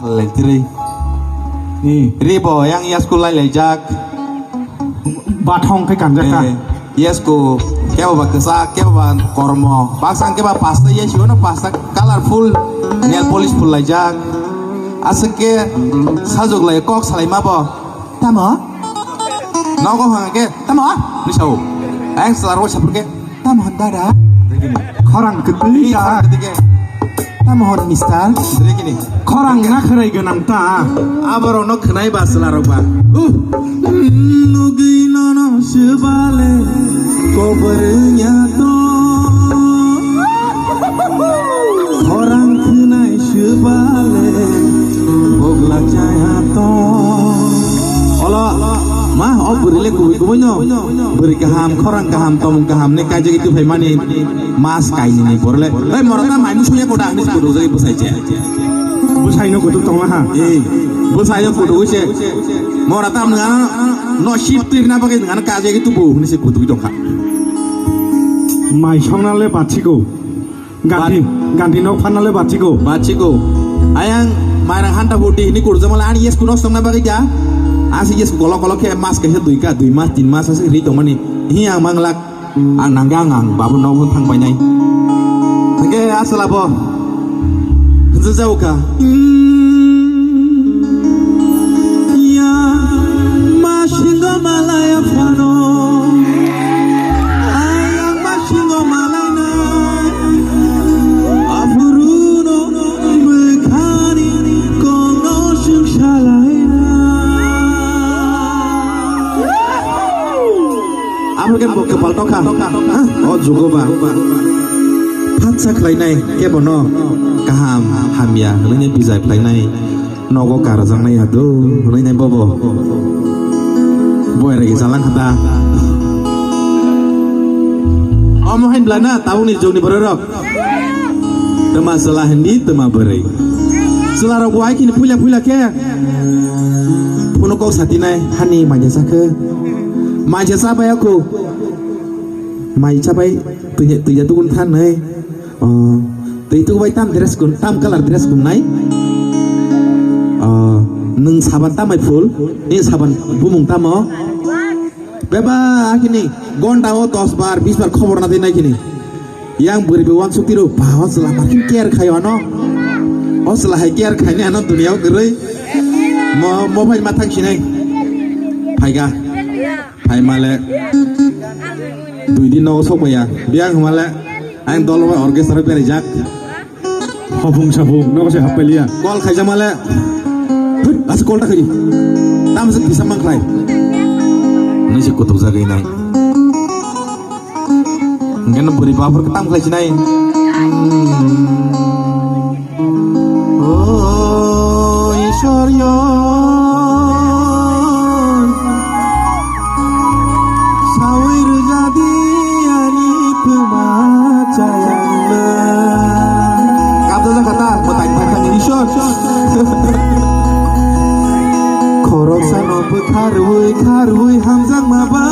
Letri. Ni Ribo yang iasku lai lejak. Bathong kai kan jaka. Iasku keba ba kesa keba kormo. Pasang keba pasta iasku na pasta colorful nail polish full lejak. Asake sajok lai kok salai mabo. Tamo? Nago hangke tamo? Nisau. Ang selaro sapurke tamo dada. Khorang ketli ya. Tamohon mistal. Begini. Khorang na kharai ganam ta. Abaro no khnai ba selaro ba. Nugino no sebale kobernya to. Orang khnai sebale bogla caya to. Ola mah berile kubunya beri kaham khorang kaham tom kaham ne kaje itu femani mas kaini ni borle morata mai musunya koda ni kudu jai busai je Busai no kutu tong ha. busai no kudu je morata ngana no ship tu na pakai ngana kaje itu bu ni se kudu dong ha Mai songna le bachigo. Ganti no phanna le bachigo. bachigo ayang mairang hanta buti ni kudu jamal ani yes kuno song na pakai ja asih yes kolok ke mas ke 2 mas 3 mas asih ri tong mani hiang manglak ang nanggangang babu no pun thang pai nai ke asala bo jauh ka ya mashingo malaya fano ayang mashingo malana afuruno mekhani kono sungsalaina African bok kepal toka oh jugo ba patsa khlainai ke bono kaham hamya hleine bijai khlainai nogo karajang nai ado hleine bobo boy regi salang khata omohain blana tahu ni joni bererok tema salah hendi tema berei selara buai kini pula ke puno kau satinai hani majasa ke majasa ba aku mai capai tuya tukun than nai tu bai tam dress kun tam color dress kun nai nung saban tam mai full ni saban bumung tam mo beba kini gonta o 10 bar 20 bar khobor na dei nai kini yang beri bewang sutiru bahwa setelah makin care khayo no setelah care khane ano dunia gerei mo bai mathang sinai phaiga phai male 2 दिन नौ सौ मैया बियां हमारे आयं दल में ऑर्केस्ट्रा पे रिजाक Hopung sabung no se hapelia. Call खाई माले लास्ट कॉल टाक ताम से किसा मंगलाई नहीं से कुतुब जागई नहीं इंगन बुरी बापर के ताम खाई चिनाई ओ ईश्वरियो Korok sanope karui hamzang maba